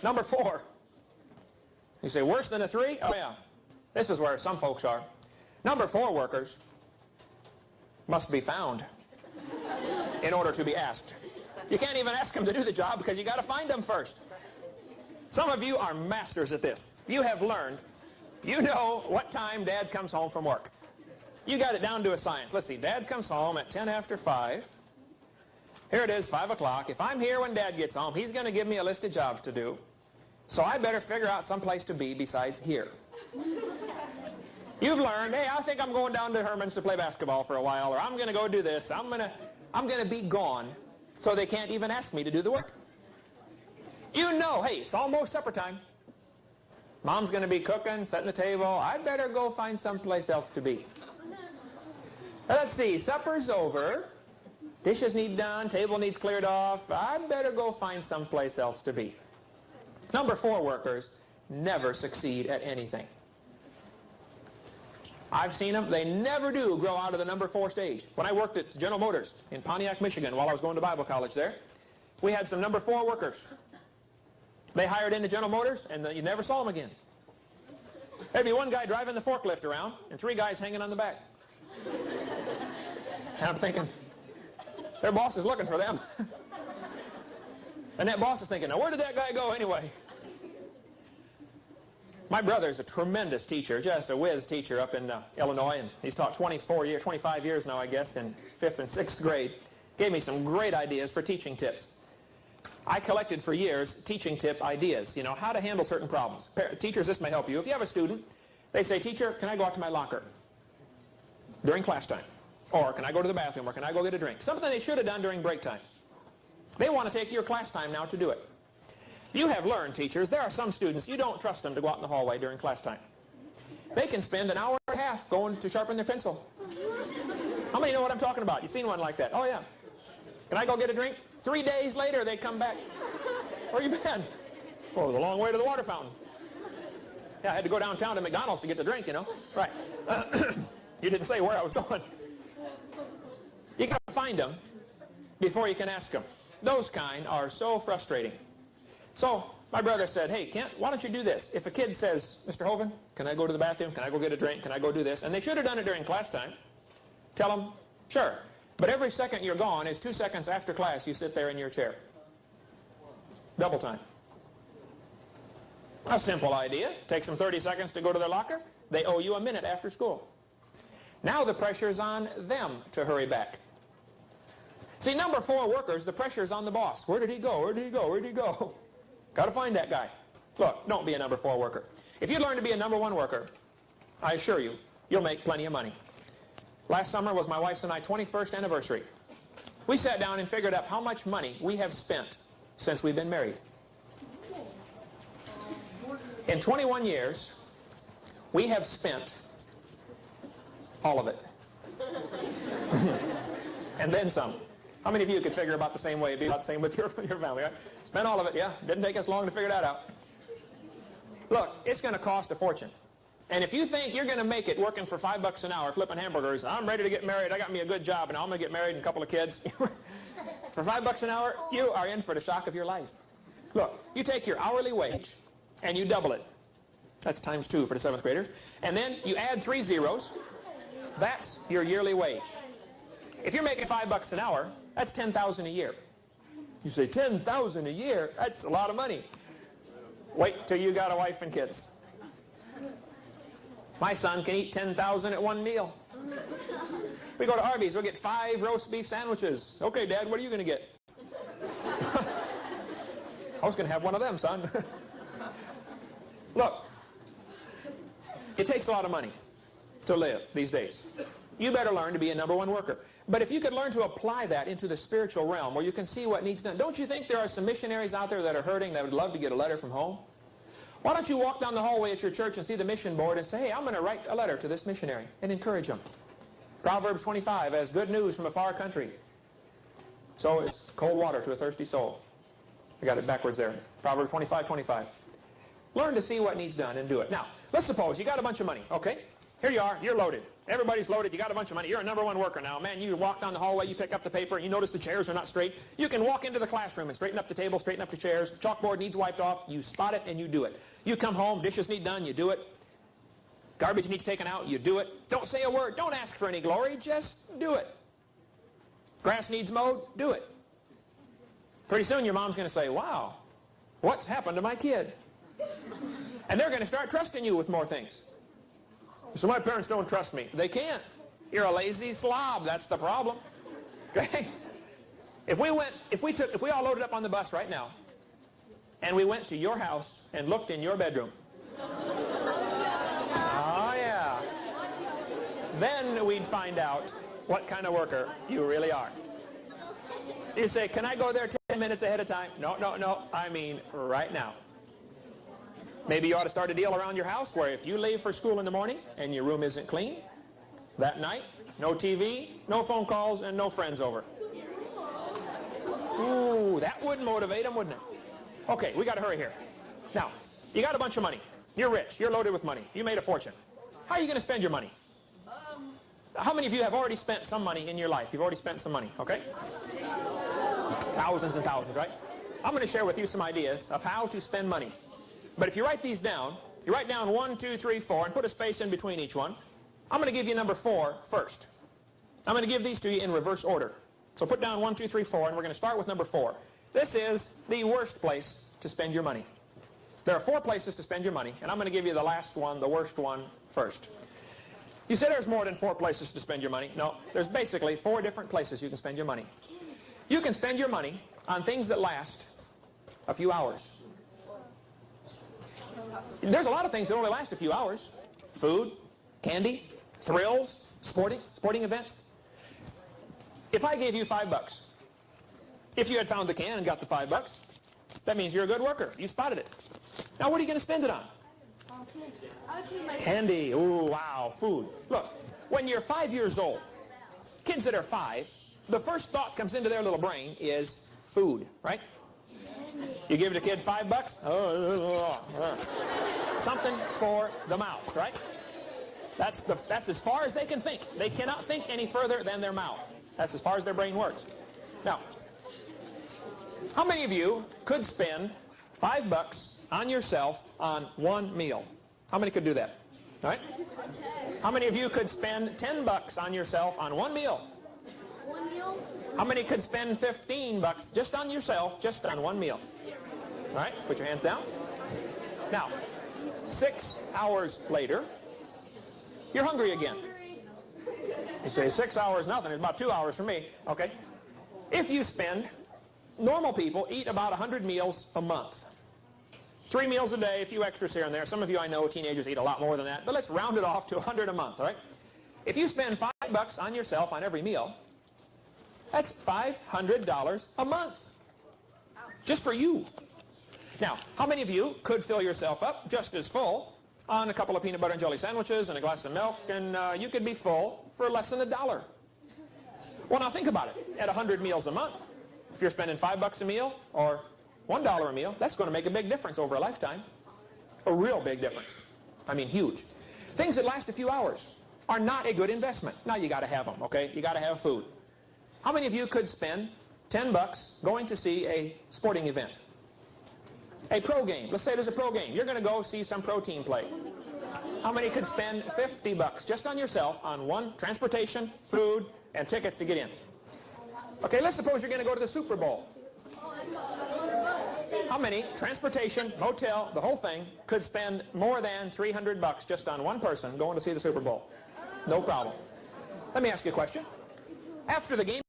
Number 4. You say, worse than a 3? Oh, yeah. This is where some folks are. Number 4 workers must be found in order to be asked. You can't even ask them to do the job because you got to find them first. Some of you are masters at this. You have learned. You know what time Dad comes home from work. You got it down to a science. Let's see. Dad comes home at 10 after 5. Here it is, 5 o'clock. If I'm here when Dad gets home, he's going to give me a list of jobs to do. So I better figure out some place to be besides here. You've learned, hey, I think I'm going down to Herman's to play basketball for a while, or I'm going to go do this. I'm going to be gone so they can't even ask me to do the work. You know, hey, it's almost supper time. Mom's going to be cooking, setting the table. I better go find someplace else to be. Let's see, supper's over. Dishes need done, table needs cleared off. I better go find someplace else to be. Number 4 workers never succeed at anything. I've seen them. They never do grow out of the number 4 stage. When I worked at General Motors in Pontiac, Michigan, while I was going to Bible college there, we had some number 4 workers. They hired into General Motors, and you never saw them again. There'd be one guy driving the forklift around, and 3 guys hanging on the back. And I'm thinking, their boss is looking for them. And that boss is thinking, now where did that guy go anyway? My brother's a tremendous teacher, just a whiz teacher up in Illinois, and he's taught 25 years now, I guess, in 5th and 6th grade. Gave me some great ideas for teaching tips. I collected for years teaching tip ideas, you know, how to handle certain problems. Teachers, this may help you. If you have a student, they say, teacher, can I go out to my locker during class time? Or can I go to the bathroom? Or can I go get a drink? Something they should have done during break time. They want to take your class time now to do it. You have learned, teachers, there are some students, you don't trust them to go out in the hallway during class time. They can spend an hour and a half going to sharpen their pencil. How many know what I'm talking about? You've seen one like that? Oh, yeah. Can I go get a drink? 3 days later, they come back. Where you been? Oh, it was a long way to the water fountain. Yeah, I had to go downtown to McDonald's to get the drink, you know. Right. You didn't say where I was going. You got to find them before you can ask them. Those kind are so frustrating. So my brother said, hey, Kent, why don't you do this? If a kid says, Mr. Hovind, can I go to the bathroom? Can I go get a drink? Can I go do this? And they should have done it during class time. Tell them, sure. But every second you're gone is 2 seconds after class you sit there in your chair. Double time. A simple idea. Takes them 30 seconds to go to their locker. They owe you a minute after school. Now the pressure's on them to hurry back. See, number 4 workers, the pressure's on the boss. Where did he go? Where did he go? Where did he go? Got to find that guy. Look, don't be a number 4 worker. If you learn to be a number 1 worker, I assure you, you'll make plenty of money. Last summer was my wife's and my 21st anniversary. We sat down and figured out how much money we have spent since we've been married. In 21 years, we have spent all of it. And then some. How many of you could figure about the same way? It'd be about the same with your family, right? Spent all of it, yeah. Didn't take us long to figure that out. Look, it's going to cost a fortune. And if you think you're going to make it working for $5 an hour flipping hamburgers, I'm ready to get married, I got me a good job, and I'm going to get married and a couple of kids. For $5 an hour, you are in for the shock of your life. Look, you take your hourly wage and you double it. That's times 2 for the 7th graders. And then you add 3 zeros. That's your yearly wage. If you're making $5 an hour, that's $10,000 a year. You say, $10,000 a year? That's a lot of money. Wait till you got a wife and kids. My son can eat $10,000 at one meal. We go to Arby's, we'll get 5 roast beef sandwiches. Okay, Dad, what are you going to get? I was going to have one of them, son. Look, it takes a lot of money to live these days. You better learn to be a number 1 worker. But if you could learn to apply that into the spiritual realm where you can see what needs done, don't you think there are some missionaries out there that are hurting that would love to get a letter from home? Why don't you walk down the hallway at your church and see the mission board and say, hey, I'm going to write a letter to this missionary and encourage him. Proverbs 25, as good news from a far country, so is cold water to a thirsty soul. I got it backwards there. Proverbs 25:25. Learn to see what needs done and do it. Now, let's suppose you got a bunch of money. Okay, here you are, you're loaded. Everybody's loaded. You got a bunch of money. You're a #1 worker now. Man, you walk down the hallway, you pick up the paper, you notice the chairs are not straight. You can walk into the classroom and straighten up the table, straighten up the chairs. Chalkboard needs wiped off. You spot it and you do it. You come home, dishes need done, you do it. Garbage needs taken out, you do it. Don't say a word. Don't ask for any glory. Just do it. Grass needs mowed, do it. Pretty soon your mom's going to say, wow, what's happened to my kid? And they're going to start trusting you with more things. So my parents don't trust me. They can't. You're a lazy slob. That's the problem. Okay? If we all loaded up on the bus right now, and we went to your house and looked in your bedroom. Oh, yeah. Then we'd find out what kind of worker you really are. You say, can I go there 10 minutes ahead of time? No, no, no. I mean, right now. Maybe you ought to start a deal around your house where if you leave for school in the morning and your room isn't clean, that night, no TV, no phone calls, and no friends over. Ooh, that would motivate them, wouldn't it? Okay, we got to hurry here. Now, you got a bunch of money. You're rich. You're loaded with money. You made a fortune. How are you going to spend your money? How many of you have already spent some money in your life? You've already spent some money, okay? Thousands and thousands, right? I'm going to share with you some ideas of how to spend money. But if you write these down, you write down 1, 2, 3, 4, and put a space in between each one. I'm going to give you number 4 first. I'm going to give these to you in reverse order. So put down 1, 2, 3, 4, and we're going to start with number 4. This is the worst place to spend your money. There are 4 places to spend your money, and I'm going to give you the last one, the worst one, first. You say there's more than 4 places to spend your money. No, there's basically 4 different places you can spend your money. You can spend your money on things that last a few hours. There's a lot of things that only last a few hours. Food, candy, thrills, sporting events. If I gave you $5, if you had found the can and got the $5, that means you're a good worker. You spotted it. Now what are you going to spend it on? Candy. Ooh, wow. Food. Look, when you're 5 years old, kids that are 5, the first thought comes into their little brain is food, right? You give the kid $5? Something for the mouth, right? That's as far as they can think. They cannot think any further than their mouth. That's as far as their brain works. Now, how many of you could spend $5 on yourself on one meal? How many could do that? All right? How many of you could spend $10 on yourself on one meal? One meal? How many could spend $15 just on yourself, just on one meal? All right, put your hands down. Now, 6 hours later, you're hungry again. You say 6 hours, nothing. It's about 2 hours for me. Okay. If you spend, normal people eat about 100 meals a month. 3 meals a day, a few extras here and there. Some of you I know, teenagers, eat a lot more than that. But let's round it off to 100 a month, all right? If you spend $5 on yourself on every meal, that's $500 a month. Just for you. Now, how many of you could fill yourself up just as full on a couple of peanut butter and jelly sandwiches and a glass of milk, and you could be full for less than $1? Well, now think about it. At 100 meals a month, if you're spending $5 a meal or $1 a meal, that's going to make a big difference over a lifetime. A real big difference. I mean, huge. Things that last a few hours are not a good investment. Now you got to have them, okay? You got to have food. How many of you could spend $10 going to see a sporting event? A pro game. Let's say there's a pro game. You're going to go see some pro team play. How many could spend $50 just on yourself on one transportation, food, and tickets to get in? Okay, let's suppose you're going to go to the Super Bowl. How many, transportation, motel, the whole thing, could spend more than $300 just on one person going to see the Super Bowl? No problem. Let me ask you a question. After the game